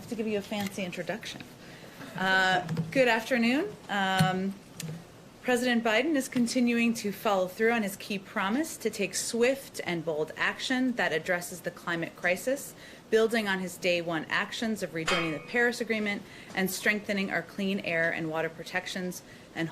have to give you a fancy introduction. Good afternoon. President Biden is continuing to follow through on his key promise to take swift and bold action that addresses the climate crisis, building on his day one actions of rejoining the Paris Agreement and strengthening our clean air and water protections and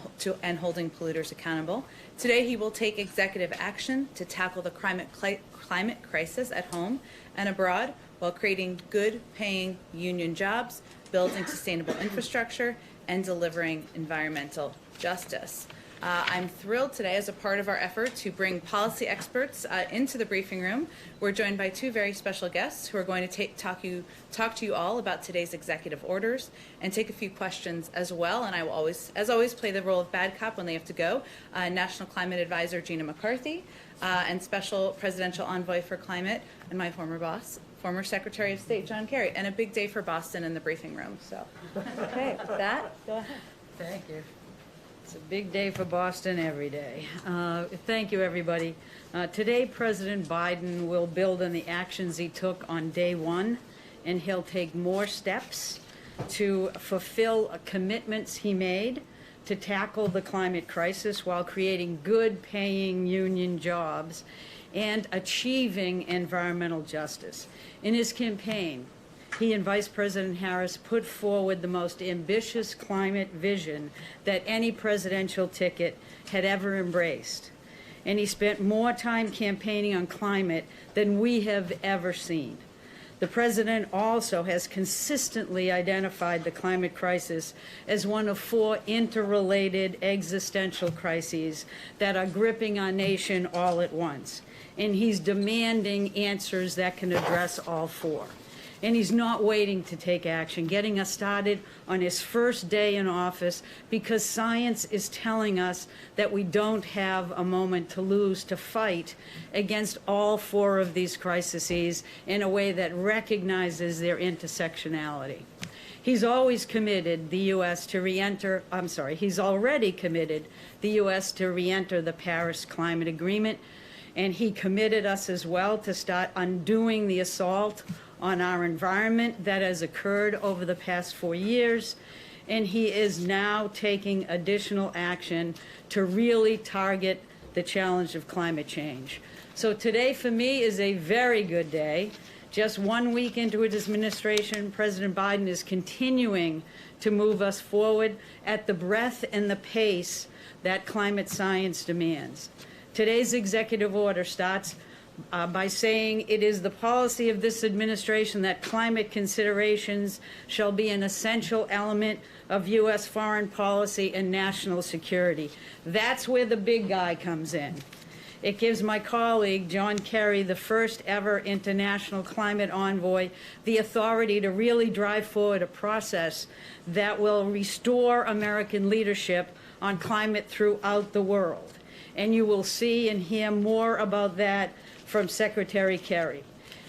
holding polluters accountable. Today, he will take executive action to tackle the climate crisis at home and abroad while creating good-paying union jobs, building sustainable infrastructure, and delivering environmental justice. I'm thrilled today, as a part of our effort to bring policy experts into the briefing room. We're joined by two very special guests who are going to talk to you all about today's executive orders and take a few questions as well. And I will always, as always, play the role of bad cop when they have to go. National Climate Advisor Gina McCarthy and Special Presidential Envoy for Climate and my former boss, former Secretary of State John Kerry. And a big day for Boston in the briefing room. So, okay, with that, go ahead. Thank you. It's a big day for Boston every day. Thank you, everybody. Today, President Biden will build on the actions he took on day one, and he'll take more steps to fulfill commitments he made to tackle the climate crisis while creating good-paying union jobs and achieving environmental justice. In his campaign, he and Vice President Harris put forward the most ambitious climate vision that any presidential ticket had ever embraced. And he spent more time campaigning on climate than we have ever seen. The president also has consistently identified the climate crisis as one of four interrelated existential crises that are gripping our nation all at once. And he's demanding answers that can address all four. And he's not waiting to take action, getting us started on his first day in office, because science is telling us that we don't have a moment to lose to fight against all four of these crises in a way that recognizes their intersectionality. He's always committed the U.S. to he's already committed the U.S. to re-enter the Paris Climate Agreement, and he committed us as well to start undoing the assault on our environment that has occurred over the past 4 years, and he is now taking additional action to really target the challenge of climate change. So today, for me, is a very good day. Just 1 week into his administration, President Biden is continuing to move us forward at the breadth and the pace that climate science demands. Today's executive order starts by saying it is the policy of this administration that climate considerations shall be an essential element of U.S. foreign policy and national security. That's where the big guy comes in. It gives my colleague, John Kerry, the first ever international climate envoy, the authority to really drive forward a process that will restore American leadership on climate throughout the world. And you will see and hear more about that from Secretary Kerry.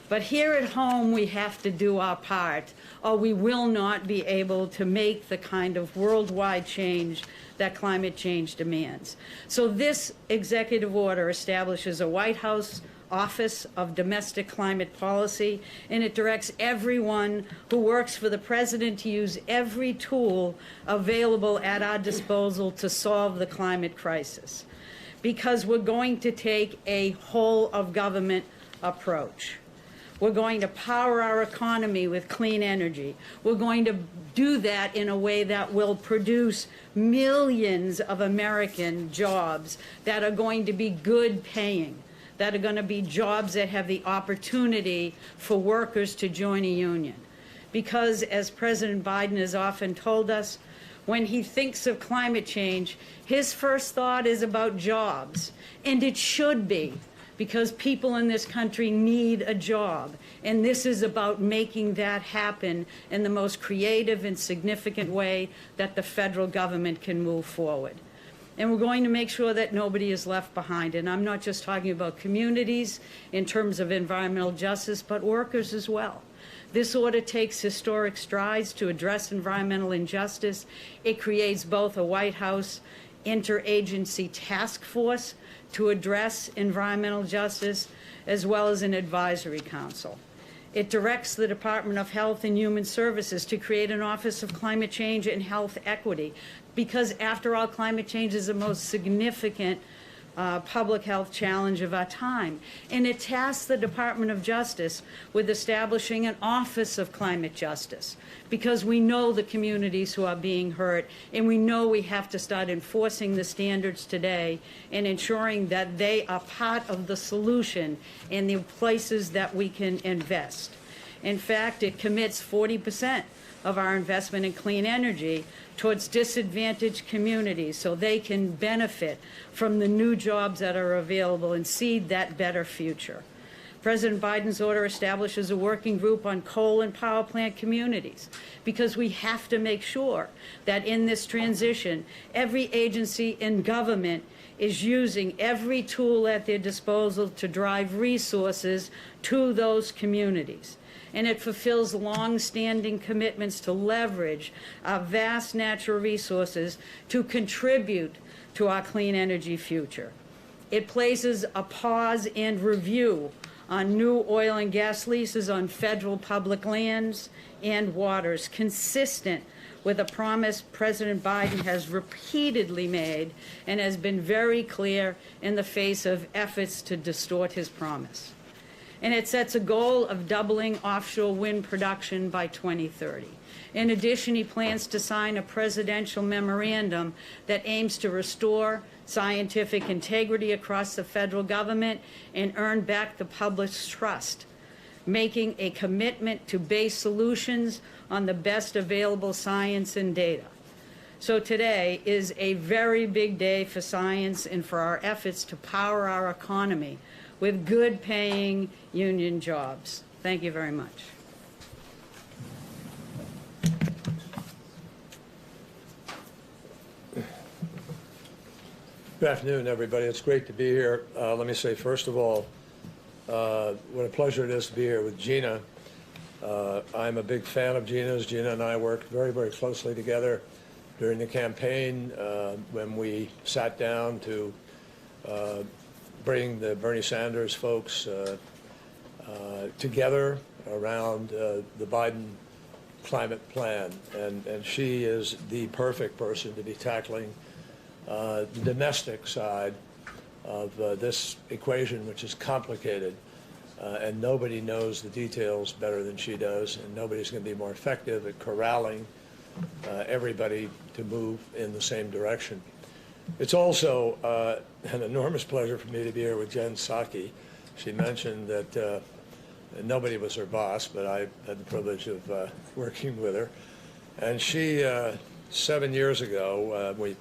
But here at home, we have to do our part, or we will not be able to make the kind of worldwide change that climate change demands. So this executive order establishes a White House Office of Domestic Climate Policy, and it directs everyone who works for the president to use every tool available at our disposal to solve the climate crisis, because we're going to take a whole-of-government approach. We're going to power our economy with clean energy. We're going to do that in a way that will produce millions of American jobs that are going to be good paying, that are going to be jobs that have the opportunity for workers to join a union. Because, as President Biden has often told us, when he thinks of climate change, his first thought is about jobs. And it should be, because people in this country need a job. And this is about making that happen in the most creative and significant way that the federal government can move forward. And we're going to make sure that nobody is left behind. And I'm not just talking about communities in terms of environmental justice, but workers as well. This order takes historic strides to address environmental injustice. It creates both a White House interagency task force to address environmental justice, as well as an advisory council. It directs the Department of Health and Human Services to create an Office of Climate Change and Health Equity, because after all, climate change is the most significant public health challenge of our time. And it tasks the Department of Justice with establishing an Office of Climate Justice, because we know the communities who are being hurt, and we know we have to start enforcing the standards today and ensuring that they are part of the solution in the places that we can invest. In fact, it commits 40% of our investment in clean energy towards disadvantaged communities so they can benefit from the new jobs that are available and seed that better future. President Biden's order establishes a working group on coal and power plant communities, because we have to make sure that in this transition, every agency in government is using every tool at their disposal to drive resources to those communities. And it fulfills long-standing commitments to leverage our vast natural resources to contribute to our clean energy future. It places a pause and review on new oil and gas leases on federal public lands and waters, consistent with a promise President Biden has repeatedly made and has been very clear in the face of efforts to distort his promise. And it sets a goal of doubling offshore wind production by 2030. In addition, he plans to sign a presidential memorandum that aims to restore scientific integrity across the federal government and earn back the public's trust, making a commitment to base solutions on the best available science and data. So today is a very big day for science and for our efforts to power our economy with good-paying union jobs. Thank you very much. Good afternoon, everybody. It's great to be here. Let me say, first of all, what a pleasure it is to be here with Gina. I'm a big fan of Gina's. Gina and I worked very, very closely together during the campaign when we sat down to bring the Bernie Sanders folks together around the Biden climate plan. And she is the perfect person to be tackling the domestic side of this equation, which is complicated. And nobody knows the details better than she does, and nobody's going to be more effective at corralling everybody to move in the same direction. It's also an enormous pleasure for me to be here with Jen Psaki. She mentioned that nobody was her boss, but I had the privilege of working with her. And she, 7 years ago, we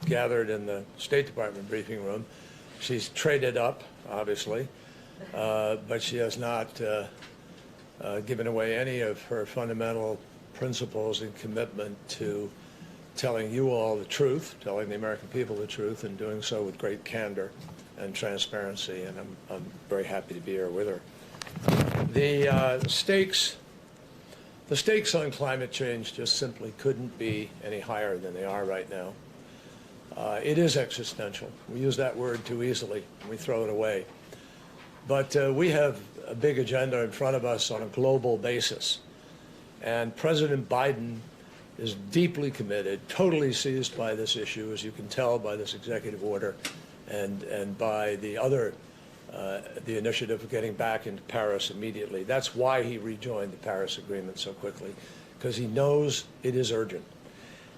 gathered in the State Department briefing room. She's traded up, obviously, but she has not given away any of her fundamental principles and commitment to telling you all the truth, telling the American people the truth, and doing so with great candor and transparency. And I'm very happy to be here with her. The stakes on climate change just simply couldn't be any higher than they are right now. It is existential. We use that word too easily, and we throw it away. But we have a big agenda in front of us on a global basis. And President Biden is deeply committed, totally seized by this issue, as you can tell by this executive order and by the other, the initiative of getting back into Paris immediately. That's why he rejoined the Paris Agreement so quickly, because he knows it is urgent.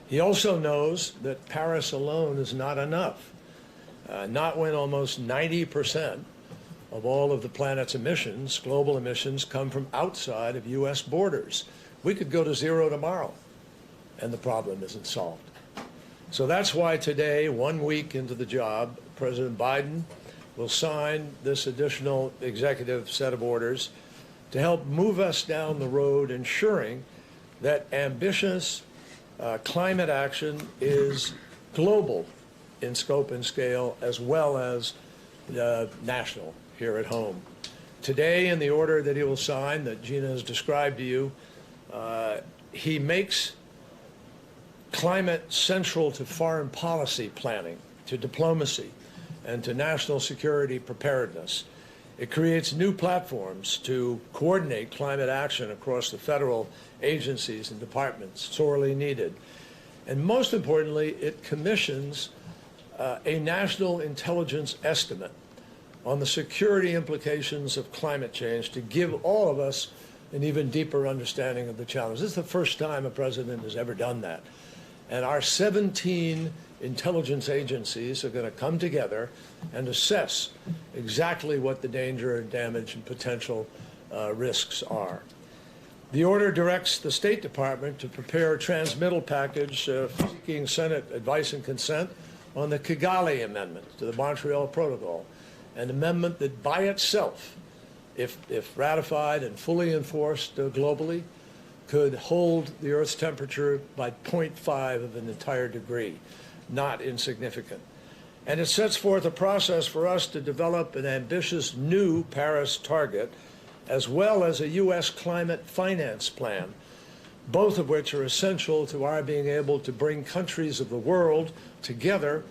He also knows that Paris alone is not enough, not when almost 90% of all of the planet's emissions, global emissions, come from outside of U.S. borders. We could go to zero tomorrow, and the problem isn't solved. So that's why today, 1 week into the job, President Biden will sign this additional executive set of orders to help move us down the road, ensuring that ambitious climate action is global in scope and scale, as well as national here at home. Today, in the order that he will sign, that Gina has described to you, he makes climate central to foreign policy planning, to diplomacy, and to national security preparedness. It creates new platforms to coordinate climate action across the federal agencies and departments, sorely needed. And most importantly, it commissions a national intelligence estimate on the security implications of climate change to give all of us an even deeper understanding of the challenge. This is the first time a president has ever done that. And our 17 intelligence agencies are going to come together and assess exactly what the danger and damage and potential risks are. The order directs the State Department to prepare a transmittal package seeking Senate advice and consent on the Kigali Amendment to the Montreal Protocol, an amendment that by itself, if ratified and fully enforced globally, could hold the Earth's temperature by 0.5 of an entire degree, not insignificant. And it sets forth a process for us to develop an ambitious new Paris target, as well as a U.S. climate finance plan, both of which are essential to our being able to bring countries of the world together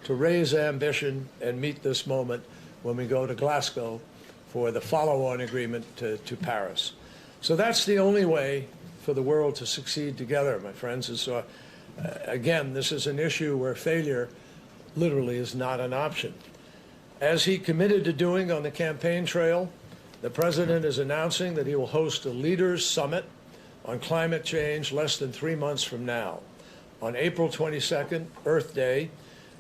to raise ambition and meet this moment when we go to Glasgow for the follow-on agreement to Paris. So that's the only way for the world to succeed together, my friends. And so, again, this is an issue where failure literally is not an option. As he committed to doing on the campaign trail, the president is announcing that he will host a leaders summit on climate change less than 3 months from now, on April 22nd, Earth Day,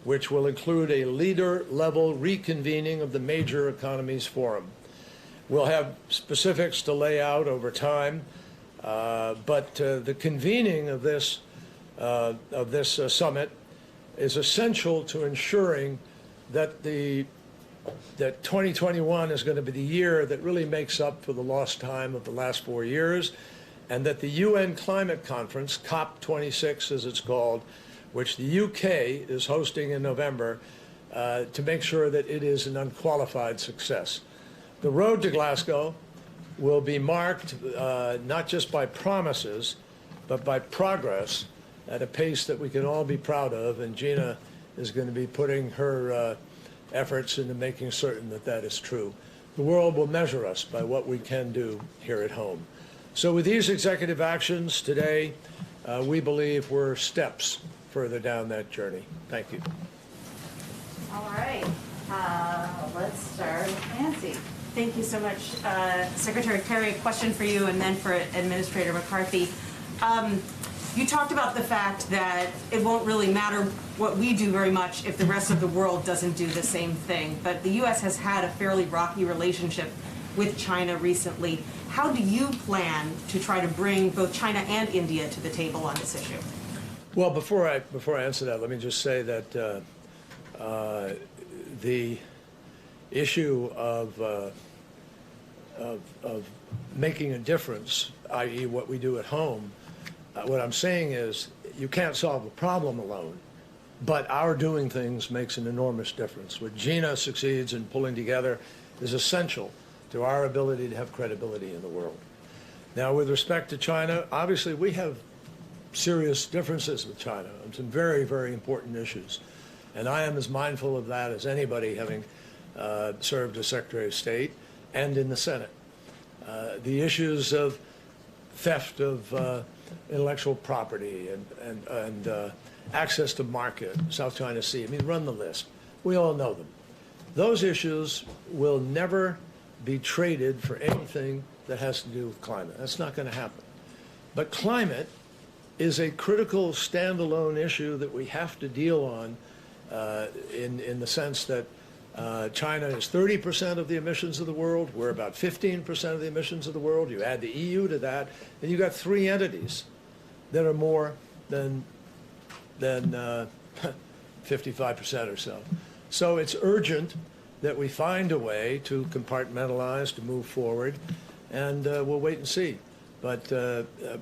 which will include a leader-level reconvening of the major economies forum. We'll have specifics to lay out over time, but the convening of this summit is essential to ensuring that that 2021 is going to be the year that really makes up for the lost time of the last 4 years, and that the UN Climate Conference, COP26 as it's called, which the UK is hosting in November, to make sure that it is an unqualified success. The road to Glasgow will be marked not just by promises, but by progress at a pace that we can all be proud of, and Gina is going to be putting her efforts into making certain that that is true. The world will measure us by what we can do here at home. So with these executive actions today, we believe we're steps further down that journey. Thank you. All right. Let's start with Nancy. Thank you so much, Secretary Kerry. A question for you and then for Administrator McCarthy. You talked about the fact that it won't really matter what we do very much if the rest of the world doesn't do the same thing. But the U.S. has had a fairly rocky relationship with China recently. How do you plan to try to bring both China and India to the table on this issue? Well, before I answer that, let me just say that the issue of making a difference, i.e. what we do at home, what I'm saying is you can't solve a problem alone, but our doing things makes an enormous difference. What Gina succeeds in pulling together is essential to our ability to have credibility in the world. Now, with respect to China, obviously we have serious differences with China on some very, very important issues. And I am as mindful of that as anybody, having served as Secretary of State and in the Senate. The issues of theft of intellectual property and access to market, South China Sea, I mean, run the list. We all know them. Those issues will never be traded for anything that has to do with climate. That's not going to happen. But climate is a critical standalone issue that we have to deal on in the sense that China is 30% of the emissions of the world. We're about 15% of the emissions of the world. You add the EU to that, and you've got 3 entities that are more than 55% or so. So it's urgent that we find a way to compartmentalize, to move forward, and we'll wait and see. But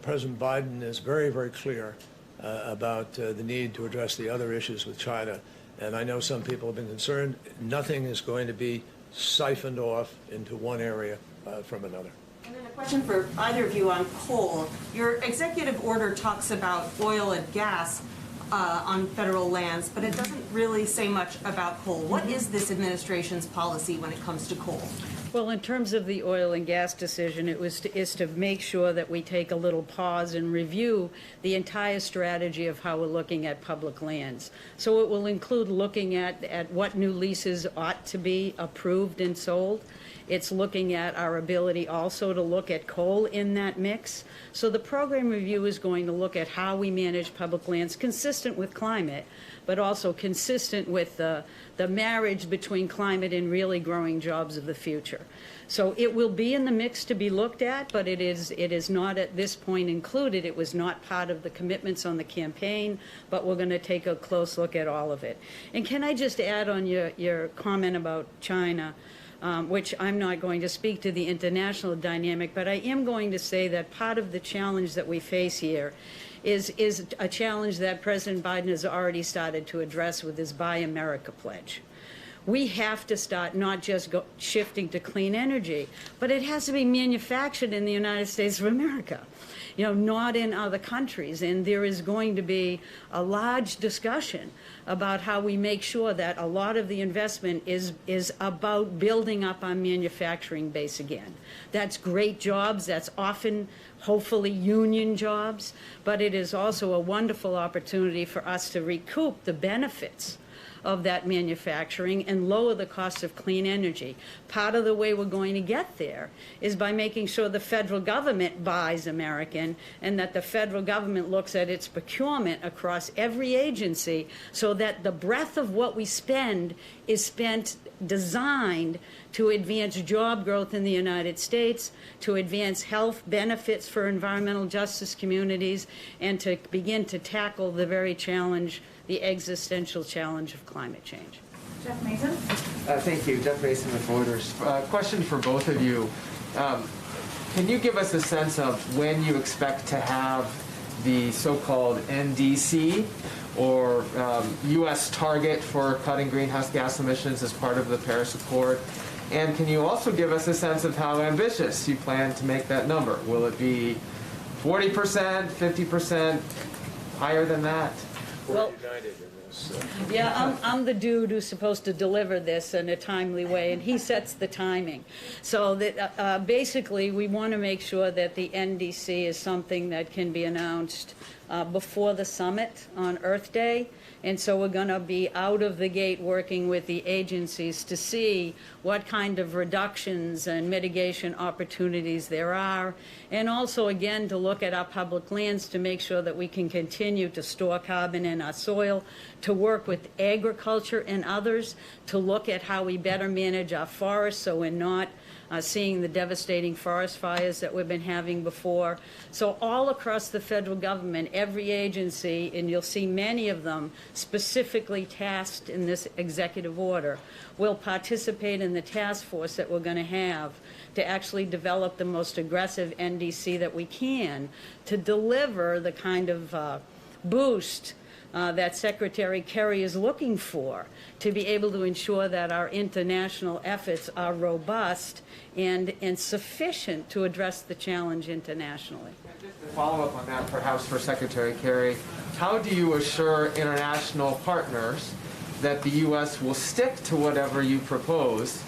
President Biden is very, very clear about the need to address the other issues with China. And I know some people have been concerned. Nothing is going to be siphoned off into one area from another. And then a question for either of you on coal. Your executive order talks about oil and gas on federal lands, but it doesn't really say much about coal. What is this administration's policy when it comes to coal? Well, in terms of the oil and gas decision, is to make sure that we take a little pause and review the entire strategy of how we're looking at public lands. So it will include looking at what new leases ought to be approved and sold. It's looking at our ability also to look at coal in that mix. So the program review is going to look at how we manage public lands consistent with climate, but also consistent with the marriage between climate and really growing jobs of the future. So it will be in the mix to be looked at, but it is not at this point included. It was not part of the commitments on the campaign, but we're going to take a close look at all of it. And can I just add on your comment about China? Which I'm not going to speak to the international dynamic, but I am going to say that part of the challenge that we face here is a challenge that President Biden has already started to address with his Buy America pledge. We have to start not just shifting to clean energy, but it has to be manufactured in the United States of America, not in other countries. And there is going to be a large discussion about how we make sure that a lot of the investment is about building up our manufacturing base again. That's great jobs. That's often, hopefully, union jobs. But it is also a wonderful opportunity for us to recoup the benefits of that manufacturing and lower the cost of clean energy. Part of the way we're going to get there is by making sure the federal government buys American and that the federal government looks at its procurement across every agency so that the breadth of what we spend is designed to advance job growth in the United States, to advance health benefits for environmental justice communities, and to begin to tackle the the existential challenge of climate change. Jeff Mason? Thank you. Jeff Mason with Reuters. Question for both of you. Can you give us a sense of when you expect to have the so-called NDC, or U.S. target for cutting greenhouse gas emissions as part of the Paris Accord? And can you also give us a sense of how ambitious you plan to make that number? Will it be 40%, 50%, higher than that? We're united in this. Yeah, I'm the dude who's supposed to deliver this in a timely way, and he sets the timing. So that basically we want to make sure that the NDC is something that can be announced before the summit on Earth Day. And so we're going to be out of the gate working with the agencies to see what kind of reductions and mitigation opportunities there are, and also, again, to look at our public lands to make sure that we can continue to store carbon in our soil, to work with agriculture and others, to look at how we better manage our forests so we're not seeing the devastating forest fires that we've been having before. So all across the federal government, every agency, and you'll see many of them specifically tasked in this executive order, will participate in the task force that we're going to have to actually develop the most aggressive NDC that we can to deliver the kind of boost that Secretary Kerry is looking for to be able to ensure that our international efforts are robust and sufficient to address the challenge internationally. Just to follow up on that, perhaps for Secretary Kerry, how do you assure international partners that the U.S. will stick to whatever you propose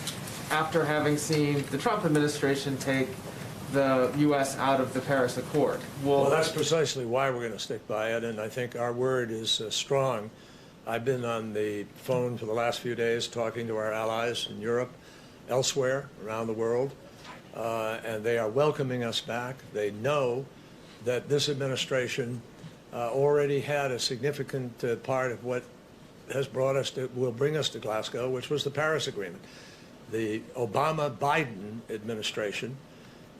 after having seen the Trump administration take the U.S. out of the Paris Accord? Well, that's precisely why we're going to stick by it, and I think our word is strong. I've been on the phone for the last few days talking to our allies in Europe, elsewhere around the world, and they are welcoming us back. They know that this administration already had a significant part of what has brought us to, will bring us to Glasgow, which was the Paris Agreement. The Obama-Biden administration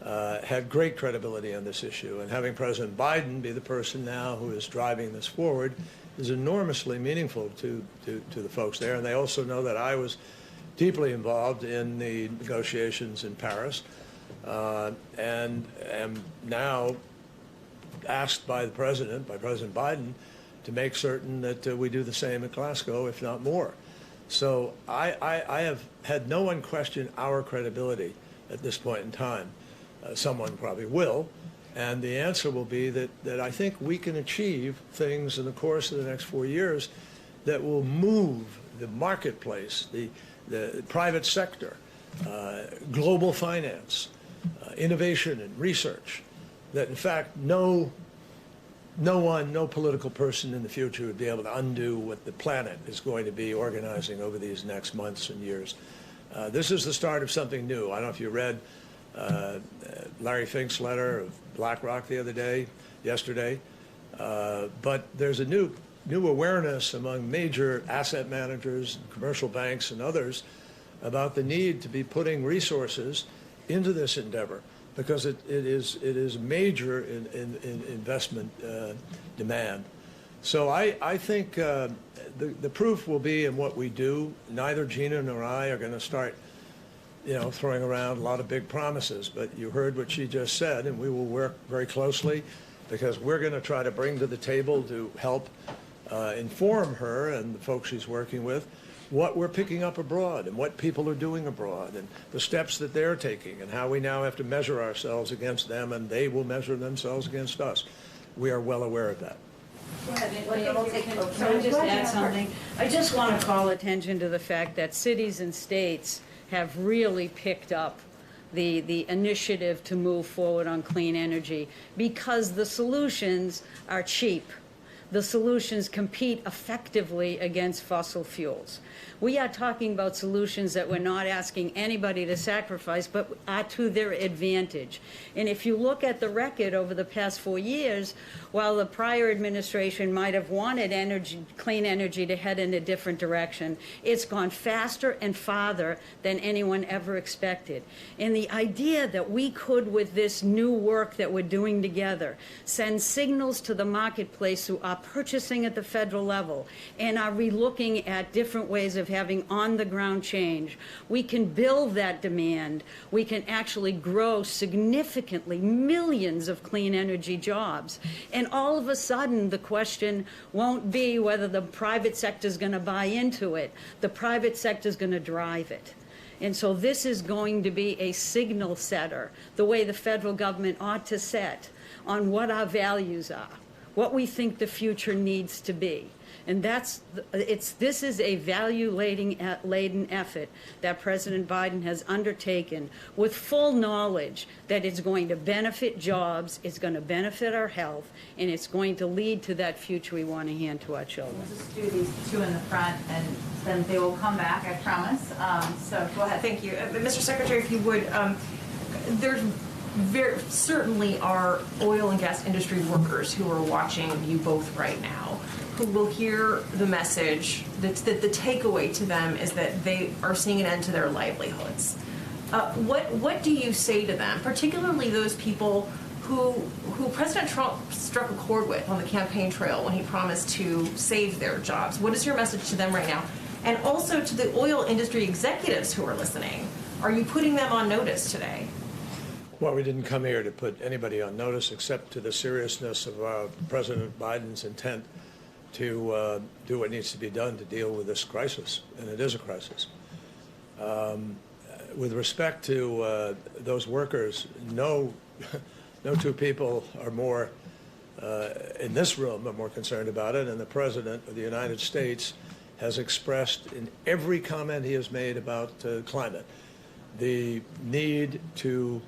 had great credibility on this issue, and having President Biden be the person now who is driving this forward is enormously meaningful to the folks there. And they also know that I was deeply involved in the negotiations in Paris and am now asked by President Biden, to make certain that we do the same at Glasgow, if not more. So I have had no one question our credibility at this point in time. Someone probably will, and the answer will be that I think we can achieve things in the course of the next 4 years that will move the marketplace, the private sector, global finance, innovation and research, that in fact no political person in the future would be able to undo what the planet is going to be organizing over these next months and years. This is the start of something new. I don't know if you read Larry Fink's letter of BlackRock yesterday, but there's a new awareness among major asset managers, commercial banks, and others about the need to be putting resources into this endeavor, because it is major in investment demand. So I think the proof will be in what we do. Neither Gina nor I are going to start, throwing around a lot of big promises. But you heard what she just said, and we will work very closely, because we're going to try to bring to the table to help inform her and the folks she's working with what we're picking up abroad and what people are doing abroad and the steps that they're taking and how we now have to measure ourselves against them and they will measure themselves against us. We are well aware of that. Go ahead. Can I just add something? I just want to call attention to the fact that cities and states have really picked up the initiative to move forward on clean energy, because the solutions are cheap. The solutions compete effectively against fossil fuels. We are talking about solutions that we're not asking anybody to sacrifice, but are to their advantage. And if you look at the record over the past 4 years, while the prior administration might have wanted clean energy to head in a different direction, it's gone faster and farther than anyone ever expected. And the idea that we could, with this new work that we're doing together, send signals to the marketplace who are purchasing at the federal level and are relooking at different ways of having on-the-ground change, we can build that demand. We can actually grow significantly millions of clean energy jobs. And all of a sudden, the question won't be whether the private sector is going to buy into it. The private sector is going to drive it. And so this is going to be a signal setter, the way the federal government ought to set on what our values are, what we think the future needs to be. And this is a value-laden effort that President Biden has undertaken with full knowledge that it's going to benefit jobs, it's going to benefit our health, and it's going to lead to that future we want to hand to our children. We'll just do these two in the front, and then they will come back, I promise. So go ahead. Thank you. Mr. Secretary, if you would, there's certainly are oil and gas industry workers who are watching you both right now, who will hear the message that the takeaway to them is that they are seeing an end to their livelihoods. What do you say to them, particularly those people who President Trump struck a chord with on the campaign trail when he promised to save their jobs? What is your message to them right now? And also to the oil industry executives who are listening, are you putting them on notice today? Well, we didn't come here to put anybody on notice except to the seriousness of President Biden's intent to do what needs to be done to deal with this crisis, and it is a crisis. With respect to those workers, no two people are more in this room are more concerned about it, and the President of the United States has expressed in every comment he has made about climate the need to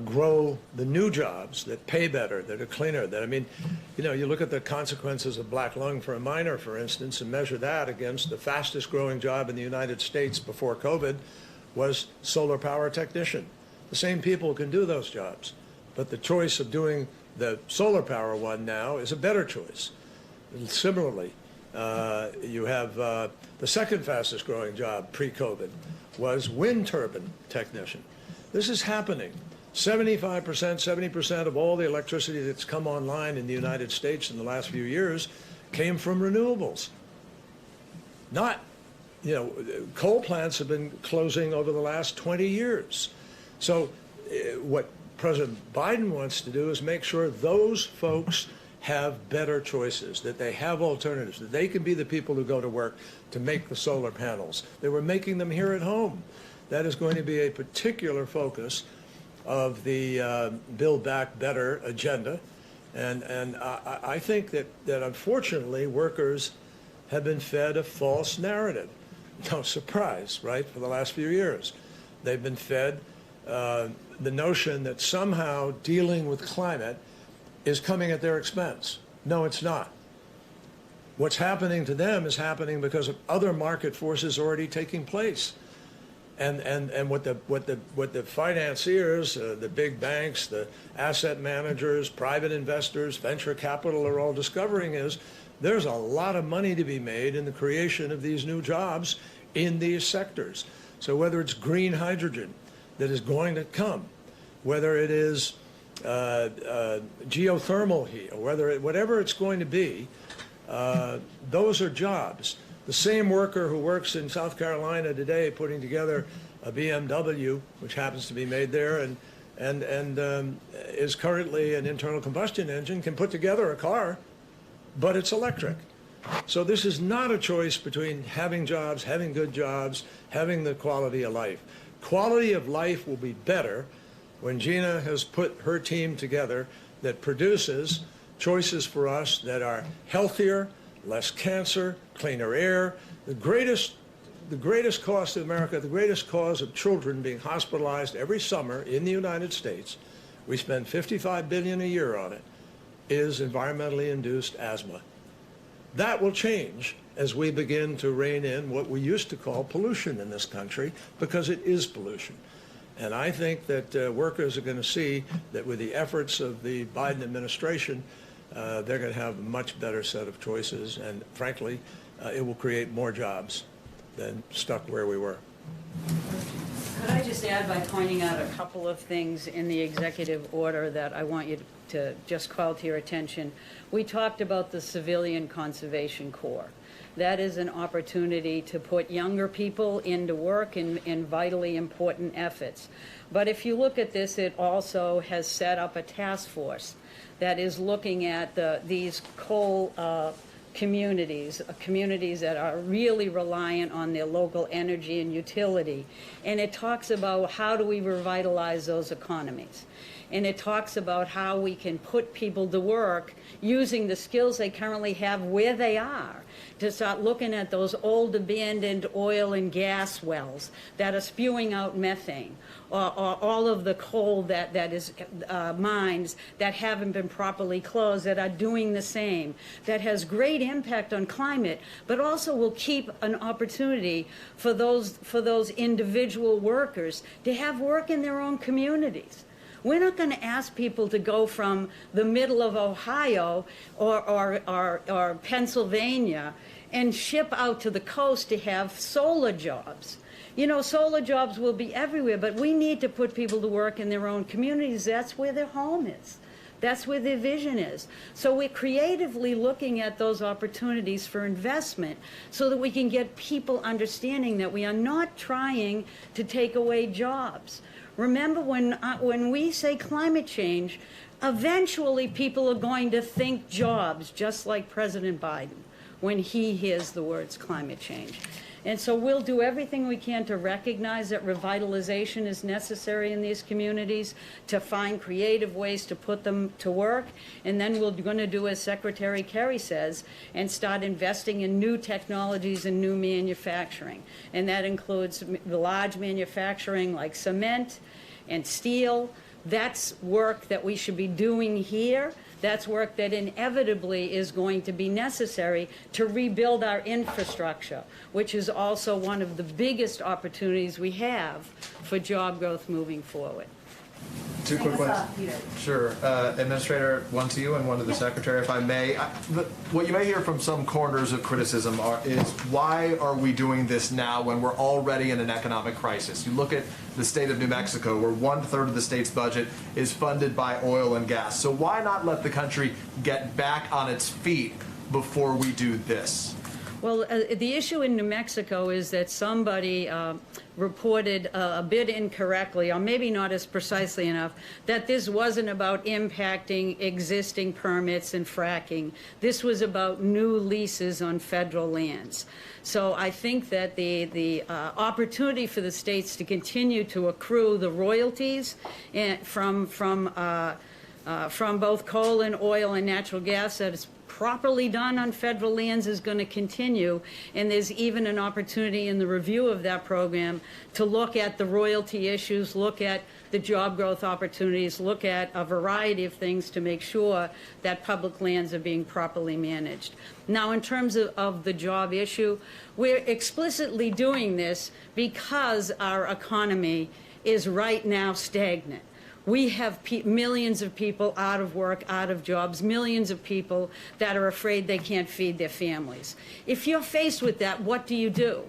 grow the new jobs that pay better, that are cleaner. You look at the consequences of black lung for a miner, for instance, and measure that against the fastest growing job in the United States before COVID was solar power technician. The same people can do those jobs, but the choice of doing the solar power one now is a better choice. And similarly, you have the second fastest growing job pre-COVID was wind turbine technician. This is happening. 75%, 70% of all the electricity that's come online in the United States in the last few years came from renewables. Coal plants have been closing over the last 20 years. So what President Biden wants to do is make sure those folks have better choices, that they have alternatives, that they can be the people who go to work to make the solar panels. They were making them here at home. That is going to be a particular focus of the Build Back Better agenda. And I think that unfortunately workers have been fed a false narrative. No surprise, right, for the last few years. They've been fed the notion that somehow dealing with climate is coming at their expense. No, it's not. What's happening to them is happening because of other market forces already taking place. And what the financiers, the big banks, the asset managers, private investors, venture capital are all discovering is there's a lot of money to be made in the creation of these new jobs in these sectors. So whether it's green hydrogen that is going to come, whether it is geothermal heat, or whatever it's going to be, those are jobs. The same worker who works in South Carolina today putting together a BMW, which happens to be made there, and is currently an internal combustion engine, can put together a car, but it's electric. So this is not a choice between having jobs, having good jobs, having the quality of life. Quality of life will be better when Gina has put her team together that produces choices for us that are healthier, less cancer, cleaner air. The greatest cost in America, the greatest cause of children being hospitalized every summer in the United States, we spend $55 billion a year on it, is environmentally induced asthma. That will change as we begin to rein in what we used to call pollution in this country, because it is pollution. And I think that workers are going to see that with the efforts of the Biden administration, they're going to have a much better set of choices, and frankly, it will create more jobs than stuck where we were. Could I just add by pointing out a couple of things in the executive order that I want you to just call to your attention? We talked about the Civilian Conservation Corps. That is an opportunity to put younger people into work in vitally important efforts. But if you look at this, it also has set up a task force that is looking at these coal communities that are really reliant on their local energy and utility. And it talks about how do we revitalize those economies. And it talks about how we can put people to work using the skills they currently have where they are, to start looking at those old abandoned oil and gas wells that are spewing out methane, or all of the coal that is mines that haven't been properly closed that are doing the same, that has great impact on climate, but also will keep an opportunity for those individual workers to have work in their own communities. We're not going to ask people to go from the middle of Ohio or Pennsylvania and ship out to the coast to have solar jobs. You know, solar jobs will be everywhere, but we need to put people to work in their own communities. That's where their home is. That's where their vision is. So we're creatively looking at those opportunities for investment so that we can get people understanding that we are not trying to take away jobs. Remember, when we say climate change, eventually people are going to think jobs, just like President Biden, when he hears the words climate change. And so we'll do everything we can to recognize that revitalization is necessary in these communities, to find creative ways to put them to work, and then we're going to do as Secretary Kerry says, and start investing in new technologies and new manufacturing. And that includes the large manufacturing like cement and steel. That's work that we should be doing here. That's work that inevitably is going to be necessary to rebuild our infrastructure, which is also one of the biggest opportunities we have for job growth moving forward. Two quick ones. Sure. Administrator, one to you and one to the Secretary, if I may. What you may hear from some corners of criticism is why are we doing this now when we're already in an economic crisis? You look at the state of New Mexico, where 1/3 of the state's budget is funded by oil and gas. So why not let the country get back on its feet before we do this? Well, the issue in New Mexico is that somebody reported a bit incorrectly, or maybe not as precisely enough, that this wasn't about impacting existing permits and fracking. This was about new leases on federal lands. So I think that the opportunity for the states to continue to accrue the royalties from both coal and oil and natural gas that is properly done on federal lands is going to continue, and there's even an opportunity in the review of that program to look at the royalty issues, look at the job growth opportunities, look at a variety of things to make sure that public lands are being properly managed. Now, in terms of the job issue, we're explicitly doing this because our economy is right now stagnant. We have millions of people out of work, out of jobs, millions of people that are afraid they can't feed their families. If you're faced with that, what do?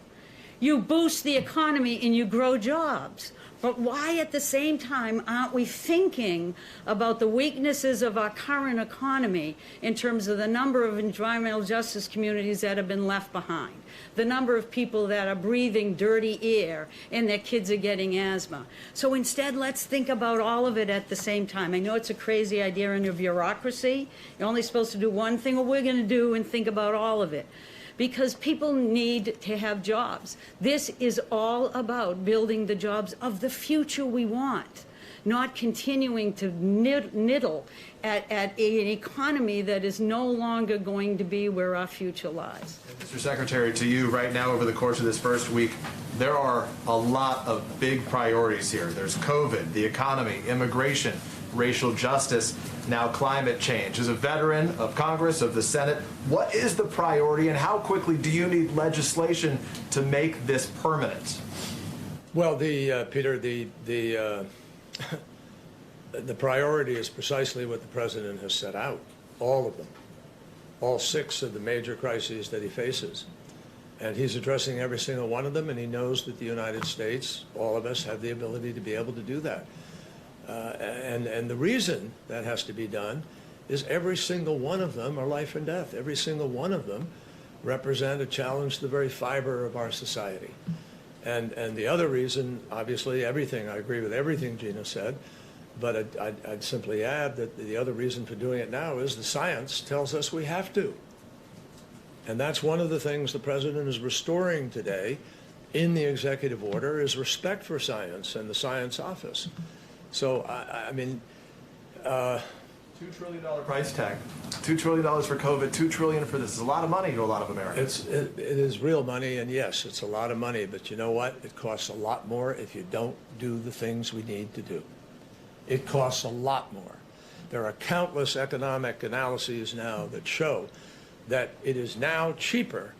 You boost the economy and you grow jobs. But why at the same time aren't we thinking about the weaknesses of our current economy in terms of the number of environmental justice communities that have been left behind, the number of people that are breathing dirty air and their kids are getting asthma? So instead, let's think about all of it at the same time. I know it's a crazy idea in your bureaucracy. You're only supposed to do one thing, what we're going to do, and think about all of it. Because people need to have jobs. This is all about building the jobs of the future we want, not continuing to niddle at an economy that is no longer going to be where our future lies. Mr. Secretary, to you right now over the course of this first week, there are a lot of big priorities here. There's COVID, the economy, immigration, racial justice, now climate change. As a veteran of Congress, of the Senate, what is the priority and how quickly do you need legislation to make this permanent? Well, Peter, the priority is precisely what the president has set out, all of them, all 6 of the major crises that he faces. And he's addressing every single one of them, and he knows that the United States, all of us, have the ability to be able to do that. And the reason that has to be done is every single one of them are life and death. Every single one of them represent a challenge to the very fiber of our society. And the other reason, obviously, everything, I agree with everything Gina said, but I'd simply add that the other reason for doing it now is the science tells us we have to. And that's one of the things the president is restoring today in the executive order is respect for science and the science office. So, I mean... $2 trillion price tag. $2 trillion for COVID, $2 trillion for this. It's a lot of money to a lot of Americans. It is real money, and yes, it's a lot of money, but you know what? It costs a lot more if you don't do the things we need to do. It costs a lot more. There are countless economic analyses now that show that it is now cheaper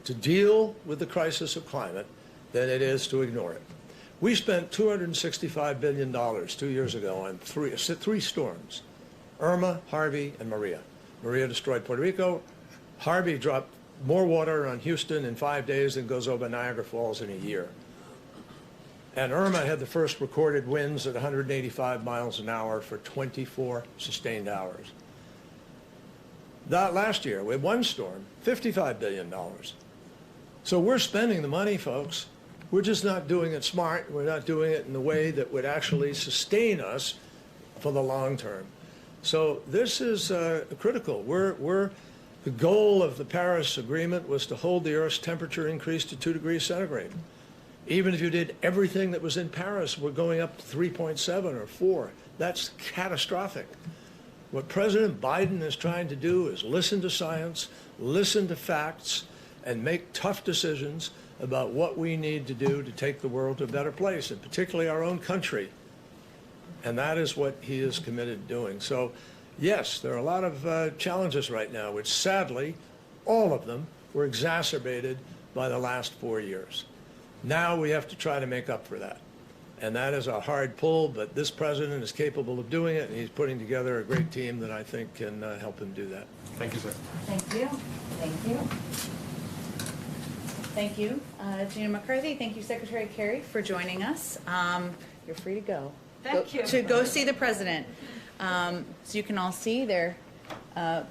to deal with the crisis of climate than it is to ignore it. We spent $265 billion 2 years ago on three storms, Irma, Harvey, and Maria. Maria destroyed Puerto Rico. Harvey dropped more water on Houston in 5 days than goes over Niagara Falls in a year. And Irma had the first recorded winds at 185 miles an hour for 24 sustained hours. That last year, with one storm, $55 billion. So we're spending the money, folks. We're just not doing it smart. We're not doing it in the way that would actually sustain us for the long term. So this is critical. The goal of the Paris Agreement was to hold the Earth's temperature increase to 2 degrees centigrade. Even if you did everything that was in Paris, we're going up to 3.7 or 4. That's catastrophic. What President Biden is trying to do is listen to science, listen to facts, and make tough decisions about what we need to do to take the world to a better place, and particularly our own country. And that is what he is committed to doing. So, yes, there are a lot of challenges right now, which sadly, all of them were exacerbated by the last 4 years. Now we have to try to make up for that. And that is a hard pull, but this president is capable of doing it, and he's putting together a great team that I think can help him do that. Thank you, sir. Thank you. Thank you. Thank you, Gina McCarthy. Thank you, Secretary Kerry, for joining us. You're free to go. Thank you. To go see the president. So you can all see they're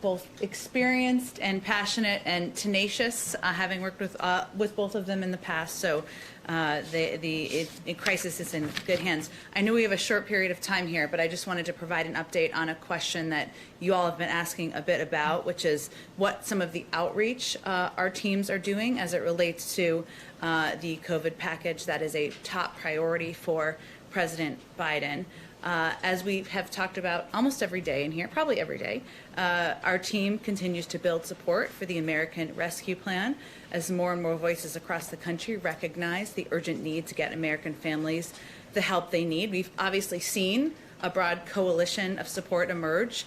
both experienced and passionate and tenacious, having worked with both of them in the past. So the crisis is in good hands. I know we have a short period of time here, but I just wanted to provide an update on a question that you all have been asking a bit about, which is what some of the outreach our teams are doing as it relates to the COVID package that is a top priority for President Biden. As we have talked about almost every day in here, probably every day, our team continues to build support for the American Rescue Plan as more and more voices across the country recognize the urgent need to get American families the help they need. We've obviously seen a broad coalition of support emerge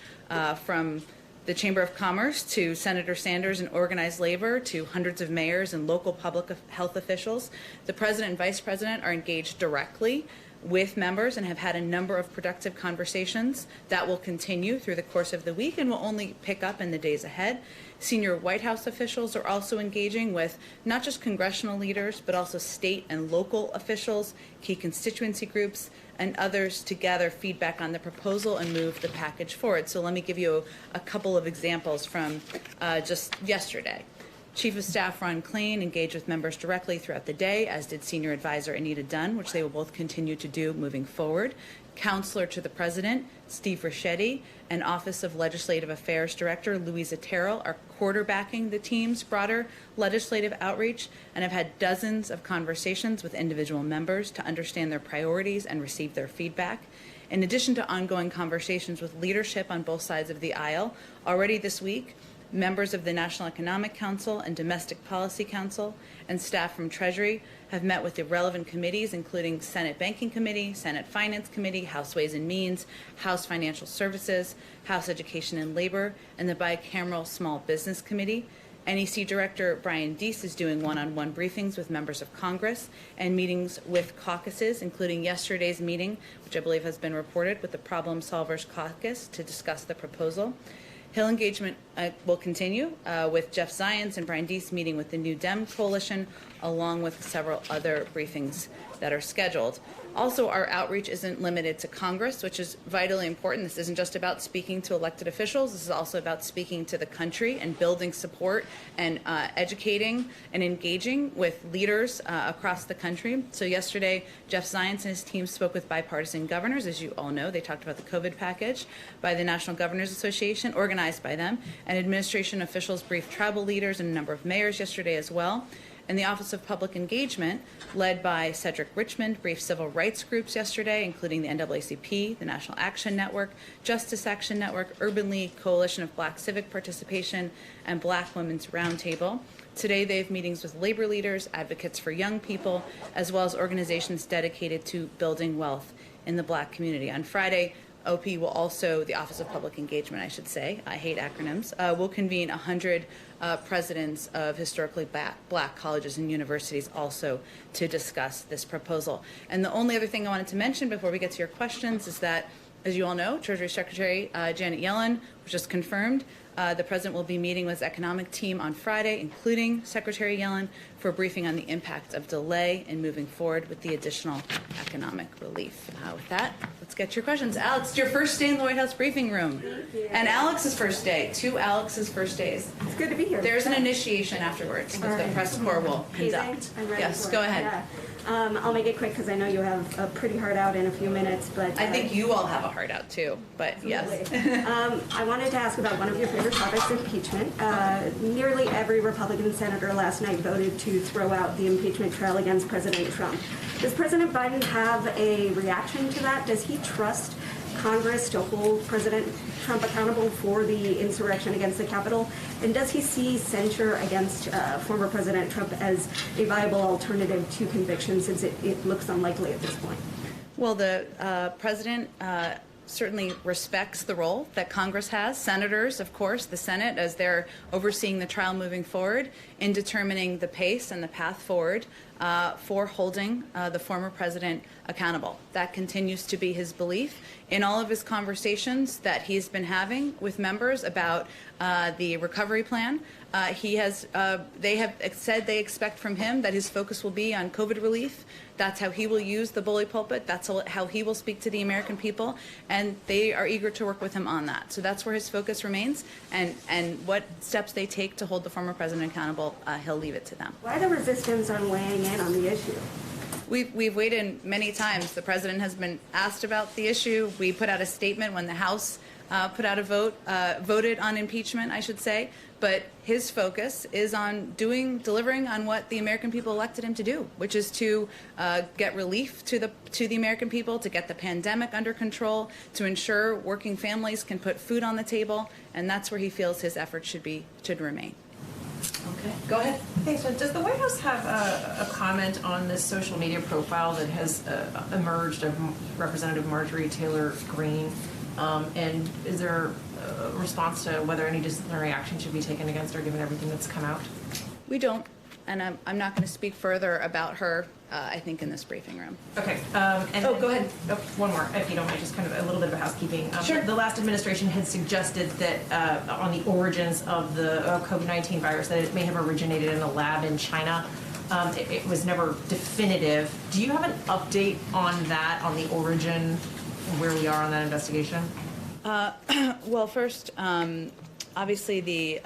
from the Chamber of Commerce to Senator Sanders and organized labor to hundreds of mayors and local public health officials. The president and vice president are engaged directly with members and have had a number of productive conversations that will continue through the course of the week and will only pick up in the days ahead. Senior White House officials are also engaging with not just congressional leaders, but also state and local officials, key constituency groups, and others to gather feedback on the proposal and move the package forward. So let me give you a couple of examples from just yesterday. Chief of Staff Ron Klain engaged with members directly throughout the day, as did Senior Advisor Anita Dunn, which they will both continue to do moving forward. Counselor to the President, Steve Ricchetti, and Office of Legislative Affairs Director Louisa Terrell are quarterbacking the team's broader legislative outreach and have had dozens of conversations with individual members to understand their priorities and receive their feedback. In addition to ongoing conversations with leadership on both sides of the aisle, already this week, members of the National Economic Council and Domestic Policy Council and staff from Treasury have met with the relevant committees, including Senate Banking Committee, Senate Finance Committee, House Ways and Means, House Financial Services, House Education and Labor, and the bicameral Small Business Committee. NEC Director Brian Deese is doing one-on-one briefings with members of Congress and meetings with caucuses, including yesterday's meeting, which I believe has been reported, with the Problem Solvers Caucus to discuss the proposal. Hill engagement will continue with Jeff Zients and Brian Deese meeting with the New Dem Coalition, along with several other briefings that are scheduled. Also, our outreach isn't limited to Congress, which is vitally important. This isn't just about speaking to elected officials. This is also about speaking to the country and building support and educating and engaging with leaders across the country. So yesterday, Jeff Zients and his team spoke with bipartisan governors. As you all know, they talked about the COVID package by the National Governors Association, organized by them, and administration officials briefed tribal leaders and a number of mayors yesterday as well. And the Office of Public Engagement, led by Cedric Richmond, briefed civil rights groups yesterday, including the NAACP, the National Action Network, Justice Action Network, Urban League, Coalition of Black Civic Participation, and Black Women's Roundtable. Today they have meetings with labor leaders, advocates for young people, as well as organizations dedicated to building wealth in the Black community. On Friday, OP will also, the Office of Public Engagement, I should say, I hate acronyms, will convene 100 presidents of historically black colleges and universities also to discuss this proposal. And the only other thing I wanted to mention before we get to your questions is that, as you all know, Treasury Secretary Janet Yellen was just confirmed. The President will be meeting with his economic team on Friday, including Secretary Yellen, for a briefing on the impact of delay in moving forward with the additional economic relief. With that, let's get your questions. Alex, it's your first day in the White House briefing room. Thank you. And Alex's first day, 2 Alex's first days. It's good to be here. There's an initiation afterwards that the press corps will conduct. I'm ready Yes, for it. go ahead. Yeah. I'll make it quick because I know you have a pretty hard out in a few minutes. But I think you all have a heart out too, but yes. I wanted to ask about one of your favorite topics, impeachment. Nearly every Republican senator last night voted to throw out the impeachment trial against President Trump. Does President Biden have a reaction to that? Does he trust Congress to hold President Trump accountable for the insurrection against the Capitol? And does he see censure against former President Trump as a viable alternative to conviction, since it looks unlikely at this point? Well, the president certainly respects the role that Congress has. Senators, of course, the Senate, as they're overseeing the trial moving forward, in determining the pace and the path forward for holding the former president accountable. That continues to be his belief. In all of his conversations that he's been having with members about the recovery plan, they have said they expect from him that his focus will be on COVID relief. That's how he will use the bully pulpit. That's how he will speak to the American people, and they are eager to work with him on that. So that's where his focus remains, and what steps they take to hold the former president accountable, he'll leave it to them. Why the resistance on weighing in on the issue? We've weighed in many times. The president has been asked about the issue. We put out a statement when the House put out a vote, voted on impeachment, I should say, but his focus is on delivering on what the American people elected him to do, which is to get relief to the American people, to get the pandemic under control, to ensure working families can put food on the table, and that's where he feels his efforts should remain. Okay, go ahead. Thanks, Jen. Does the White House have a comment on this social media profile that has emerged of Representative Marjorie Taylor Greene? And is there a response to whether any disciplinary action should be taken against her given everything that's come out? We don't, and I'm not going to speak further about her, I think, in this briefing room. Okay. Go ahead. Oh, one more, if you don't mind, just kind of a little bit of housekeeping. Sure. The last administration had suggested that on the origins of the COVID-19 virus, that it may have originated in a lab in China. It was never definitive. Do you have an update on that, on the origin, where we are on that investigation? Well, first, obviously the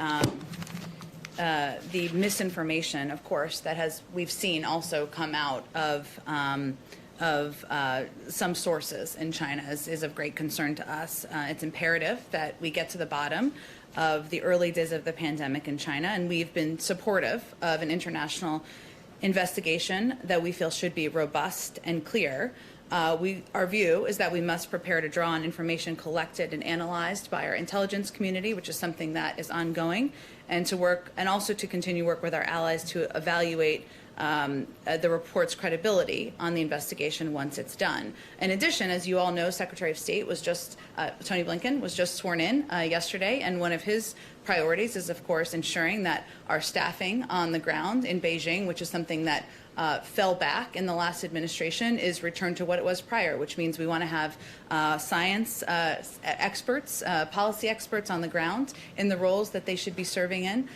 misinformation, of course, that we've seen also come out of some sources in China is of great concern to us. It's imperative that we get to the bottom of the early days of the pandemic in China, and we've been supportive of an international investigation that we feel should be robust and clear. Our view is that we must prepare to draw on information collected and analyzed by our intelligence community, which is something that is ongoing, and also to continue work with our allies to evaluate the report's credibility on the investigation once it's done. In addition, as you all know, Secretary of State Tony Blinken was just sworn in yesterday, and one of his priorities is, of course, ensuring that our staffing on the ground in Beijing, which is something that fell back in the last administration, is returned to what it was prior, which means we want to have science experts, policy experts on the ground in the roles that they should be serving in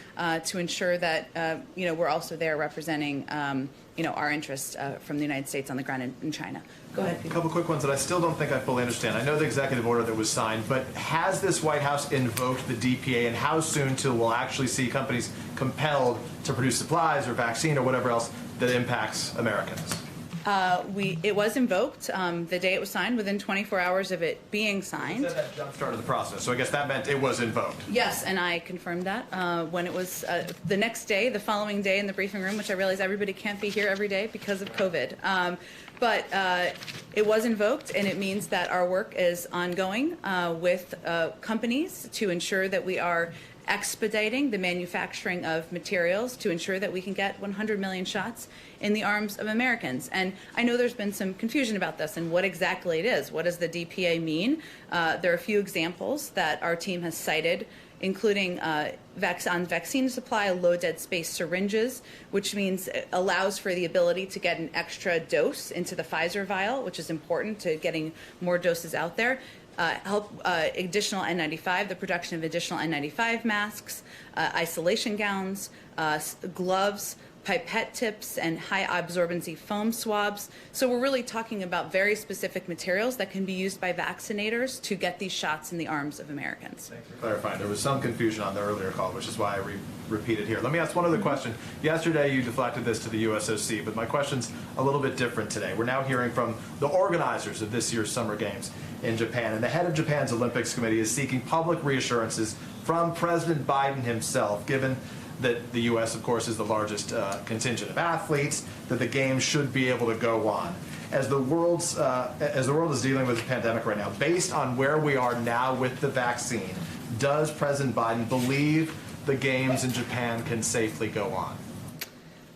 to ensure that we're also there representing our interests from the United States on the ground in China. Go ahead, Peter. A couple quick ones that I still don't think I fully understand. I know the executive order that was signed, but has this White House invoked the DPA, and how soon till we'll actually see companies compelled to produce supplies or vaccine or whatever else that impacts Americans? It was invoked the day it was signed, within 24 hours of it being signed. You said that jump-started the process, so I guess that meant it was invoked. Yes, and I confirmed that when it was the next day, the following day in the briefing room, which I realize everybody can't be here every day because of COVID. But it was invoked, and it means that our work is ongoing with companies to ensure that we are expediting the manufacturing of materials to ensure that we can get 100 million shots in the arms of Americans. And I know there's been some confusion about this and what exactly it is. What does the DPA mean? There are a few examples that our team has cited, including on vaccine supply, low dead space syringes, which means it allows for the ability to get an extra dose into the Pfizer vial, which is important to getting more doses out there. Additional N95, the production of additional N95 masks, isolation gowns, gloves, pipette tips, and high absorbency foam swabs. So we're really talking about very specific materials that can be used by vaccinators to get these shots in the arms of Americans. Thanks for clarifying. There was some confusion on the earlier call, which is why I repeated here. Let me ask one other question. Yesterday you deflected this to the USOC, but my question's a little bit different today. We're now hearing from the organizers of this year's Summer Games in Japan, and the head of Japan's Olympics Committee is seeking public reassurances from President Biden himself, given that the U.S., of course, is the largest contingent of athletes, that the games should be able to go on. As the world is dealing with the pandemic right now, based on where we are now with the vaccine, does President Biden believe the games in Japan can safely go on?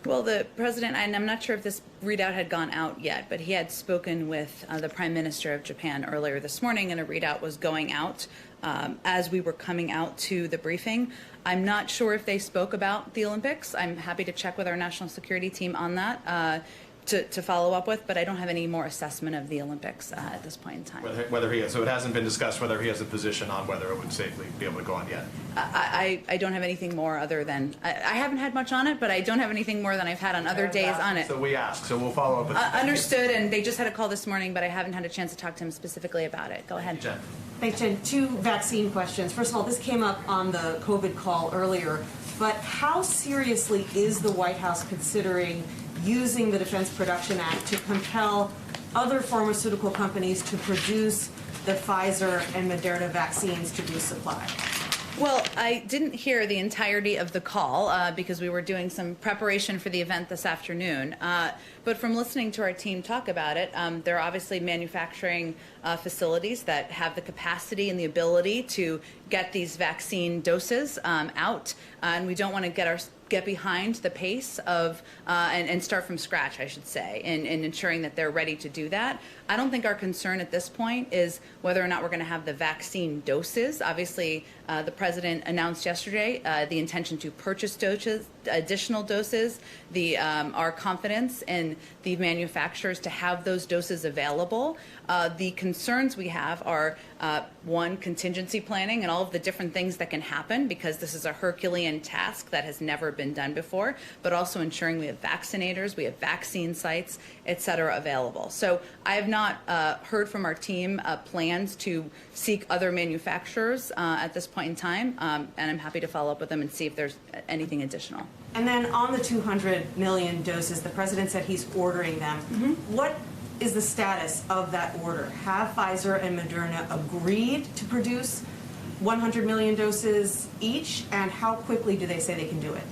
Well, the president, and I'm not sure if this readout had gone out yet, but he had spoken with the Prime Minister of Japan earlier this morning, and a readout was going out as we were coming out to the briefing. I'm not sure if they spoke about the Olympics. I'm happy to check with our national security team on that to follow up with, but I don't have any more assessment of the Olympics at this point in time. Whether he has, so it hasn't been discussed whether he has a position on whether it would safely be able to go on yet? I don't have anything more other than, I haven't had much on it, but I don't have anything more than I've had on other days on it. So we ask, so we'll follow up with understood, and they just had a call this morning, but I haven't had a chance to talk to him specifically about it. Go ahead. Jen. Thanks, Jen. Two vaccine questions. First of all, this came up on the COVID call earlier, but how seriously is the White House considering using the Defense Production Act to compel other pharmaceutical companies to produce the Pfizer and Moderna vaccines to resupply? Well, I didn't hear the entirety of the call because we were doing some preparation for the event this afternoon. But from listening to our team talk about it, there are obviously manufacturing facilities that have the capacity and the ability to get these vaccine doses out. And we don't want to get behind the pace of and start from scratch, I should say, in ensuring that they're ready to do that. I don't think our concern at this point is whether or not we're going to have the vaccine doses. Obviously, the president announced yesterday the intention to purchase additional doses. Our confidence in the manufacturers to have those doses available. The concerns we have are one, contingency planning and all of the different things that can happen because this is a Herculean task that has never been done before, but also ensuring we have vaccinators, we have vaccine sites, et cetera, available. So I have not heard from our team plans to seek other manufacturers at this point in time, and I'm happy to follow up with them and see if there's anything additional. And then on the 200 million doses, the president said he's ordering them. What is the status of that order? Have Pfizer and Moderna agreed to produce 100 million doses each, and how quickly do they say they can do it?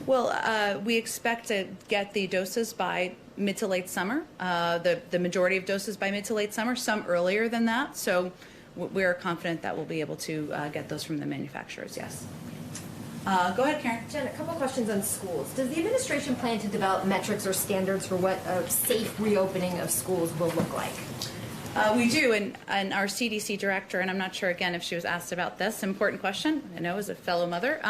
Well, we expect to get the doses by mid to late summer, the majority of doses by mid to late summer, some earlier than that. So we're confident that we'll be able to get those from the manufacturers, yes. Go ahead, Karen. Jen, a couple questions on schools. Does the administration plan to develop metrics or standards for what a safe reopening of schools will look like? We do, and our CDC director, and I'm not sure, again, if she was asked about this, important question, I know as a fellow mother,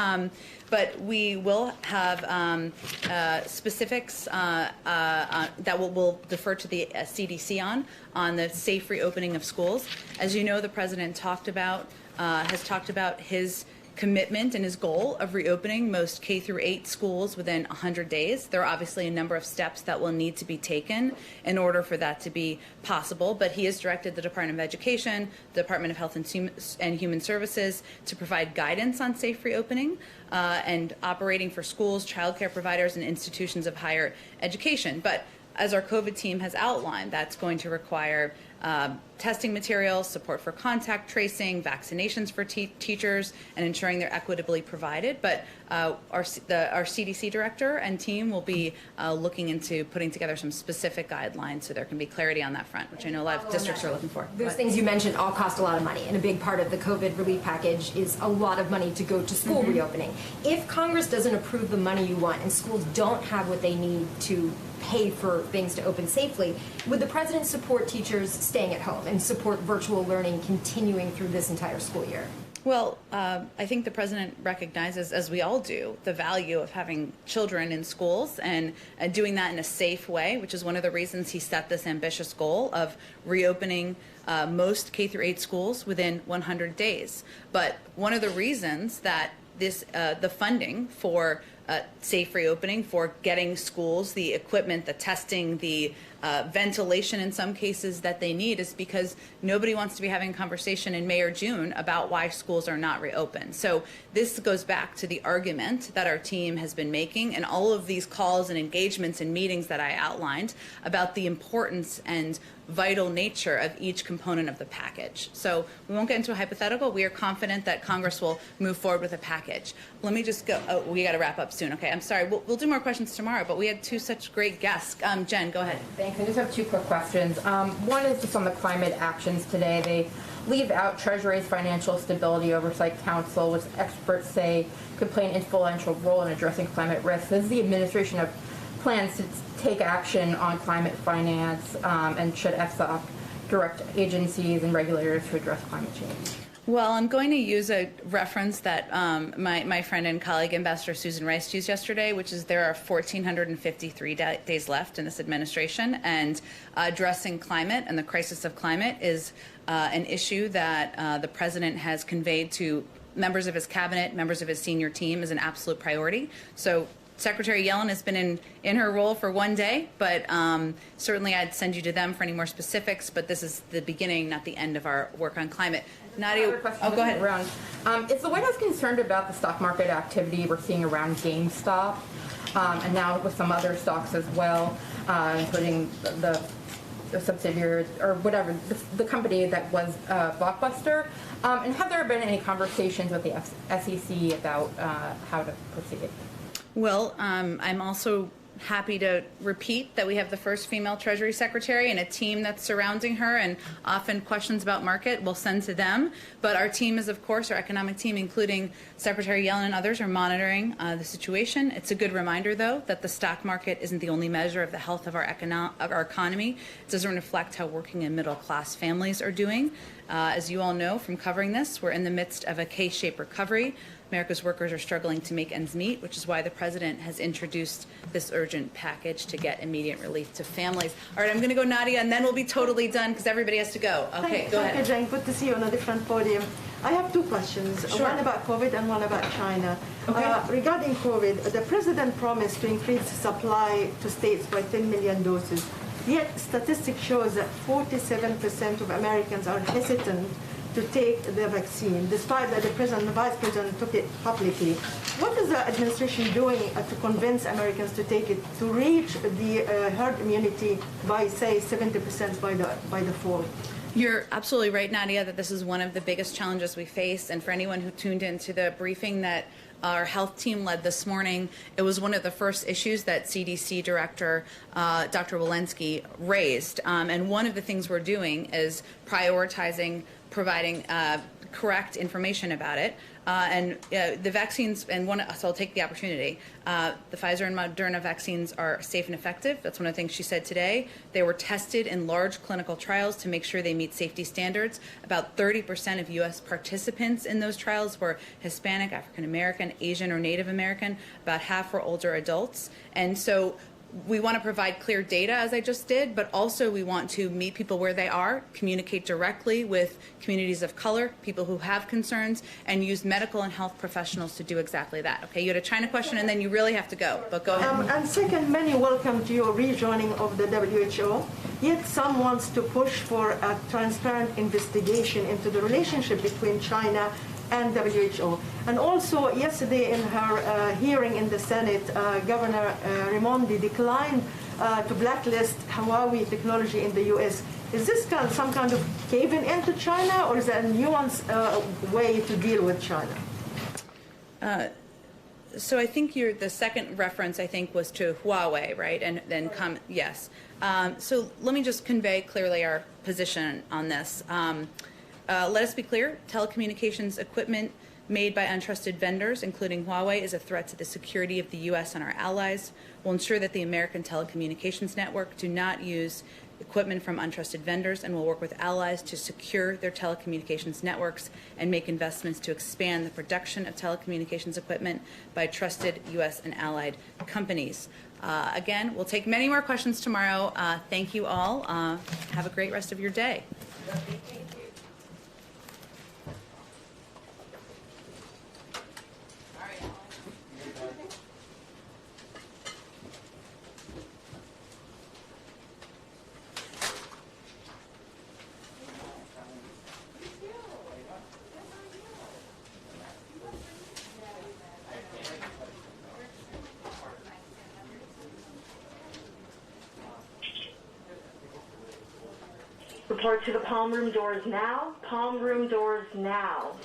but we will have specifics that we'll defer to the CDC on the safe reopening of schools. As you know, the president has talked about his commitment and his goal of reopening most K through 8 schools within 100 days. There are obviously a number of steps that will need to be taken in order for that to be possible, but he has directed the Department of Education, the Department of Health and Human Services to provide guidance on safe reopening and operating for schools, childcare providers, and institutions of higher education. But as our COVID team has outlined, that's going to require testing materials, support for contact tracing, vaccinations for teachers, and ensuring they're equitably provided. But our CDC director and team will be looking into putting together some specific guidelines so there can be clarity on that front, which I know a lot of districts are looking for. Those things you mentioned all cost a lot of money, and a big part of the COVID relief package is a lot of money to go to school reopening. If Congress doesn't approve the money you want and schools don't have what they need to pay for things to open safely, would the president support teachers staying at home and support virtual learning continuing through this entire school year? Well, I think the president recognizes, as we all do, the value of having children in schools and doing that in a safe way, which is one of the reasons he set this ambitious goal of reopening most K through 8 schools within 100 days. But one of the reasons that the funding for safe reopening, for getting schools the equipment, the testing, the ventilation in some cases that they need, is because nobody wants to be having a conversation in May or June about why schools are not reopened. So this goes back to the argument that our team has been making and all of these calls and engagements and meetings that I outlined about the importance and vital nature of each component of the package. So we won't get into a hypothetical. We are confident that Congress will move forward with a package. Let me just go. Oh, we got to wrap up soon. Okay, I'm sorry. We'll do more questions tomorrow, but we had two such great guests. Jen, go ahead. Thanks. I just have two quick questions. One is just on the climate actions today. They leave out Treasury's Financial Stability Oversight Council, which experts say could play an influential role in addressing climate risks. Does the administration have plans to take action on climate finance, and should FSOC direct agencies and regulators to address climate change? Well, I'm going to use a reference that my friend and colleague, Ambassador Susan Rice, used yesterday, which is there are 1,453 days left in this administration, and addressing climate and the crisis of climate is an issue that the president has conveyed to members of his cabinet, members of his senior team, as an absolute priority. So Secretary Yellen has been in her role for one day, but certainly I'd send you to them for any more specifics, but this is the beginning, not the end of our work on climate. Nadia, go ahead. Is the White House concerned about the stock market activity we're seeing around GameStop, and now with some other stocks as well, including the subsidiary or whatever, the company that was Blockbuster? And have there been any conversations with the SEC about how to proceed? Well, I'm also happy to repeat that we have the first female Treasury Secretary and a team that's surrounding her, and often questions about market we'll send to them. But our team is, of course, our economic team, including Secretary Yellen and others, are monitoring the situation. It's a good reminder, though, that the stock market isn't the only measure of the health of our economy. It doesn't reflect how working and middle-class families are doing. As you all know from covering this, we're in the midst of a K-shaped recovery. America's workers are struggling to make ends meet, which is why the president has introduced this urgent package to get immediate relief to families. All right, I'm going to go Nadia, and then we'll be totally done because everybody has to go. Okay, go ahead. Thank you, Jane. Good to see you on a different podium. I have two questions, Sure. one about COVID and one about China. Okay. Regarding COVID, the president promised to increase supply to states by 10 million doses. Yet statistics shows that 47% of Americans are hesitant to take the vaccine, despite that the president and the vice president took it publicly. What is the administration doing to convince Americans to take it, to reach the herd immunity by, say, 70% by the fall? You're absolutely right, Nadia, that this is one of the biggest challenges we face. And for anyone who tuned into the briefing that our health team led this morning, it was one of the first issues that CDC Director Dr. Walensky raised. And one of the things we're doing is prioritizing providing correct information about it. The vaccines, so I'll take the opportunity. The Pfizer and Moderna vaccines are safe and effective. That's one of the things she said today. They were tested in large clinical trials to make sure they meet safety standards. About 30% of U.S. participants in those trials were Hispanic, African American, Asian, or Native American. About half were older adults. And so we want to provide clear data, as I just did, but also we want to meet people where they are, communicate directly with communities of color, people who have concerns, and use medical and health professionals to do exactly that. Okay, you had a China question, and then you really have to go, but go ahead. And second, many welcome to your rejoining of the WHO, yet some wants to push for a transparent investigation into the relationship between China and WHO. And also, yesterday in her hearing in the Senate, Governor Raimondi declined to blacklist Huawei technology in the U.S. Is this some kind of caving into China, or is it a nuanced way to deal with China? So I think the second reference, I think, was to Huawei, right? And then yes. So let me just convey clearly our position on this. Let us be clear, telecommunications equipment made by untrusted vendors, including Huawei, is a threat to the security of the U.S. and our allies. We'll ensure that the American telecommunications network do not use equipment from untrusted vendors, and will work with allies to secure their telecommunications networks and make investments to expand the production of telecommunications equipment by trusted U.S. and allied companies. Again, we'll take many more questions tomorrow. Thank you all. Have a great rest of your day. Report to the palm room doors now. Palm room doors now.